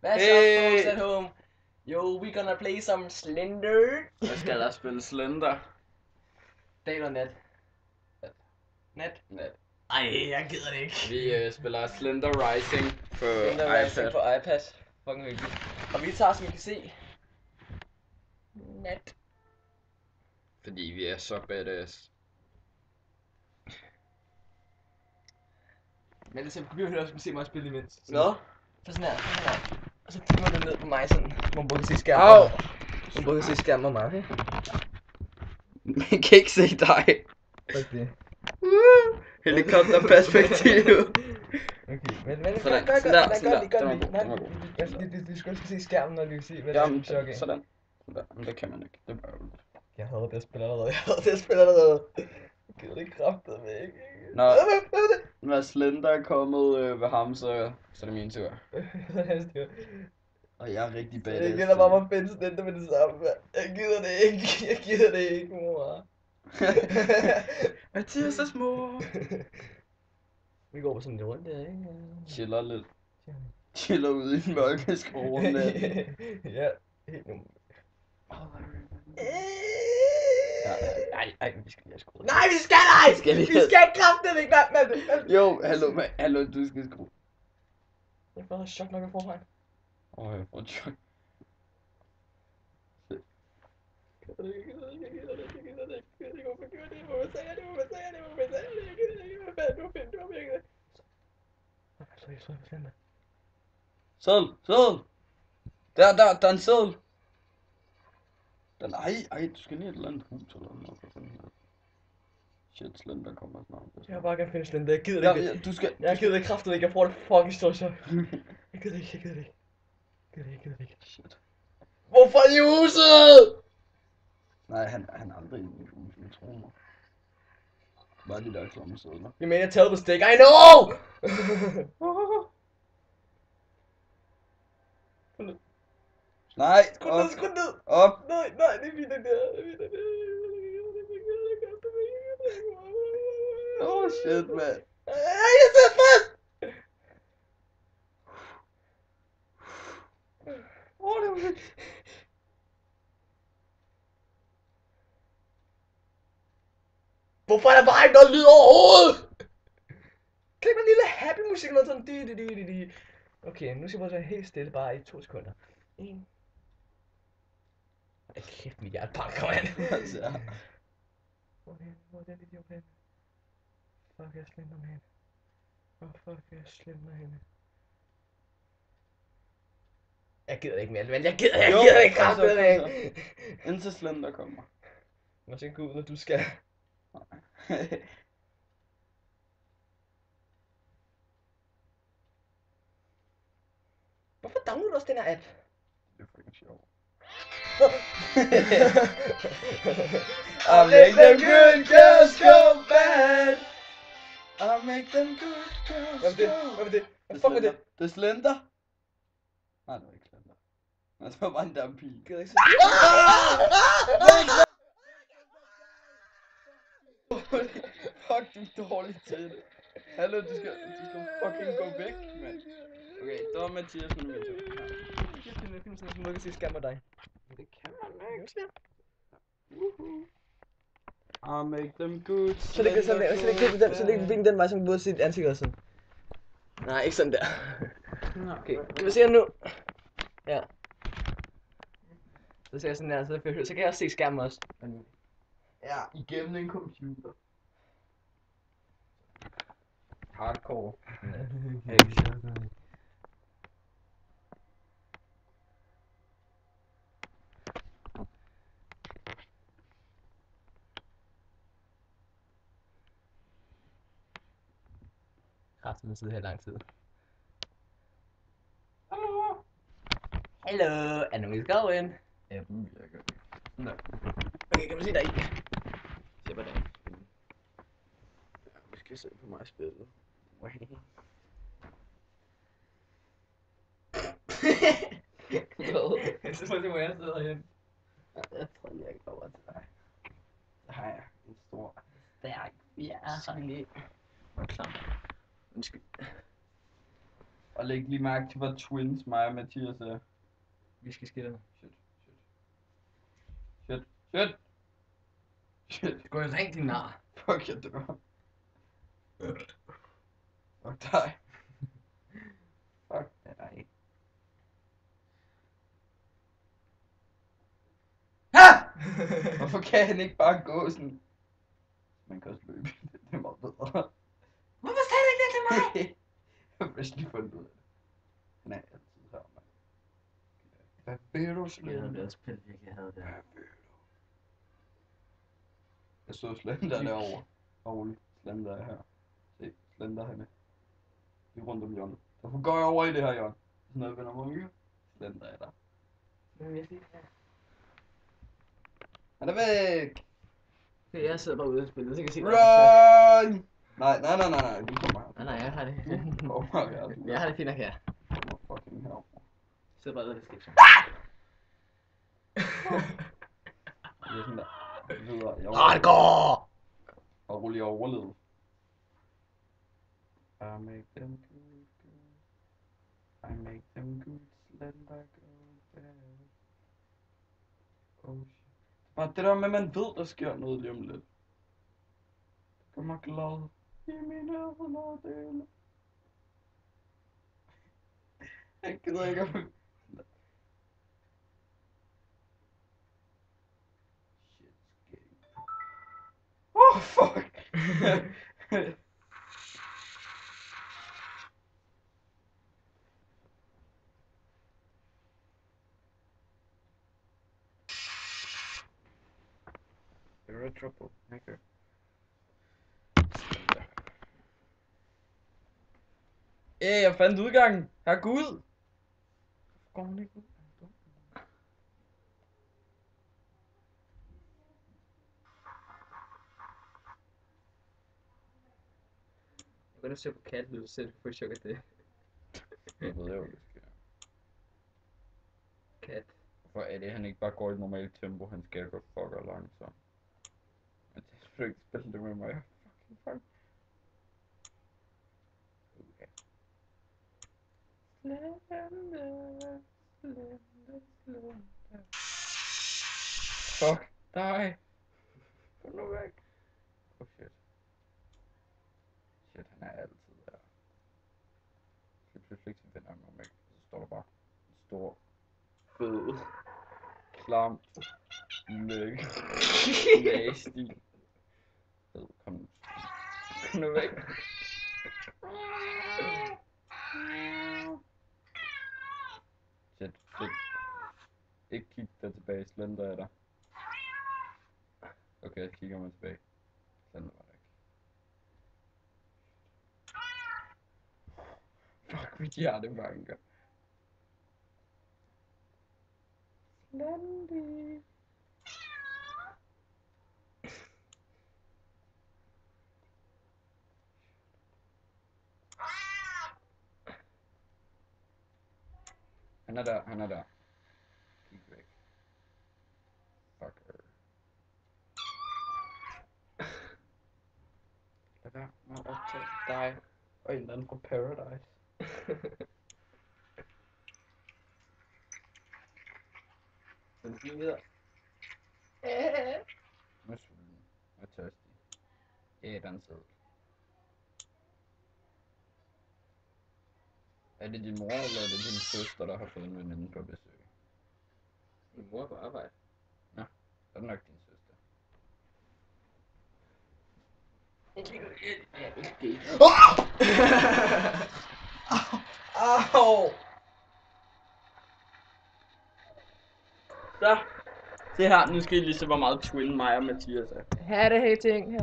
What's up, folks at home? Yo, we gonna play some Slender. Jeg skal da spille Slender. Dag eller nat? Nat? Nat. Ej, jeg gider det ikke. Vi spiller Slender Rising på Slender Rising iPad. på iPad. Fucking hyggeligt. Og vi tager, som I kan se, nat. Fordi vi er så badass. Men det er simpelthen også se mig spille imens. Nå? Så sådan her. Og så kigger man ned på mig sådan, man både kan se skærmen. Au! Man både kan se skærmen og mig, okay? Man kan ikke se dig. Hvad er det? Helikopterperspektiv. Okay, men Sådan, gør sådan der, det, sådan der. gør Den var det. god, Nej, den var god. vi skal også se skærmen, når vi kan se, hvad der er Jamen, i chok af. sådan. Sådan. Men det kan man ikke. Det er bare ærgerligt. Jeg hader det, jeg spiller allerede. Jeg gider det kraftedeme ikke. Nå, når Slender er kommet ved ham, så er det min tur. Og jeg er rigtig badass. Jeg gælder bare mig at finde Slender med det samme, mand. Jeg gider det ikke, mor. Mathias' mor. Vi går på sådan lidt rundt der, ikke? Chiller lidt. Chiller ude i den mørke skov om natten. Ja, helt nu. Nej, vi skal lige have skruet. Nej, vi skal ej! Vi skal kraftedeme ikke, mand. Jo, hallo, du skal skrue. Jeg får chok nok i forvejen. Jeg får chok. Sædel! Der er en sædel! Ej, du skal ned i et eller andet hus eller noget for fanden. Shit, Slender kommer snart. Jeg vil bare gerne finde Slender, jeg gider det ikke. Ja, du skal... Jeg gider det kraftigt ikke, jeg får det fucking stort chok. Jeg gider det ikke. Shit. Hvorfor er I huset? Nej, han er aldrig i mit hus, jeg tror mig. Bare de der klamme sædler. Jeg mener, jeg tager på stik, I know! Nej, Skru ned! op! Nej, det er fint, det der. Oh shit, man. Jeg sidder fast! Hvorfor er der bare ikke noget lyd overhovedet? Klik med en lille happy musik eller sådan. Di. Okay, nu skal jeg bare være helt stille bare i 2 sekunder. 1. Ej, kæft, mit hjerte banker, mand. Hvor er den video henne? Fuck, jeg Slender med hende. Fuck, jeg Slender hende. Jeg gider ikke mere, men jeg gider ikke kraftedeme ikke. Indtil Slender kommer. Må jeg gå ud, når du skal. Hvorfor downloader du også den her app? Det er fucking sjovt. I'll make them good girls go bad. I'll make them good girls Hvad var det? Hvad fuck var det? Det er Slender. Nej, det var ikke Slender. Det var bare en der pige. Gider ikke Fuck, du er dårlig til det. Hallo, du skal fucking gå væk, mand. Okay, der var Mathias med min tur. Jeg finder sådan en måde, at se skærm af dig. Det kan man ikke. I'll make them good. Så læg den den vej, så man både se dit ansigt også sådan. Nej, ikke sådan der. Okay, kan vi se nu? Ja. Så ser jeg sådan der, så kan jeg også se skærmen også. Ja, igennem en computer. Hardcore. Kraften sidde her i lang tid. Hallo. Hello, and we're going. Appen virker ikke. Nej. Okay, kan man se dig i? Se hvordan. Vi skal se på mig spille. Jeg synes faktisk, jeg sidder herhjemme. Jeg tror lige, jeg går over til dig. Så har jeg en stor, stærk fjerde. Lige. Og klar. Undskyld. Og læg lige mærke til, hvor twins mig og Mathias er. Vi skal skille nu. Shit. Gå i ring, din nar. Fuck, jeg dør. Fuck dig. Fuck dig. Hvorfor kan han ikke bare gå sådan? Man kan også løbe. Det er meget bedre. Hvorfor sagde du ikke det til mig? Jeg har først lige fundet ud af det. Han er altid her, mand. Hvad vil du, Slender? spillet virkelig havde det. Hvad vil du? Jeg så Slender derovre. Og Slender er her. Se, Slender han er. Det er rundt om hjørnet. Derfor går jeg over i det her hjørne. Sådan noget vender mig. Slender er der. Han er væk! Okay, jeg sidder bare ude og spille, så kan jeg se, Run! Nej, du kommer her. Nej, jeg har det. Du kommer her. Jeg har det fint nok her. Du kommer fucking herovre. Jeg sidder bare ude og skifter. Det er sådan der. Videre. Hardcore! Og rulle overlevet. I make them good. I make them good. Slender go bad. Oh shit. Bare det der med, at man ved, der sker noget lige om lidt. Det gør mig glad. I mine øjne. Jeg gider ikke at... Oh fuck! You're a troublemaker. Jeg fandt udgangen. Her går ud. Går hun ikke ud? Jeg går nu se på katten, så du får chok af det. Jeg ved jo, det sker. Kat. Hvorfor er det, han ikke bare går i normalt tempo? Han skal gå fucker langsomt. Men det er selvfølgelig ikke spille det med mig. Fucking fuck. Okay. Fuck dig. Gå nu væk. Oh shit. Shit, han er altid der. Pludselig så finder han mig væk. Så står der bare en stor, fed, klam, læg, nasty. Fed, kom nu. Kom nu væk. Shit, flik. Ikke kig der tilbage, Slender er der. Okay, jeg kigger mig tilbage. Slender var der ikke. Fuck, mit hjerte banker. Slendy. Han er der. Kig væk. Fucker. Lad være med at optage dig og en eller anden fra Paradise. Den fine videre. Jeg er sulten. Jeg er tørstig. Jeg er den sød. Er det din mor, eller er det din søster, der har fået en veninde på besøg? Min mor er på arbejde. Nå, så er det nok din søster. Au! Så, se her, nu skal I lige se, hvor meget twin mig og Mathias er. Her er det, hey ting.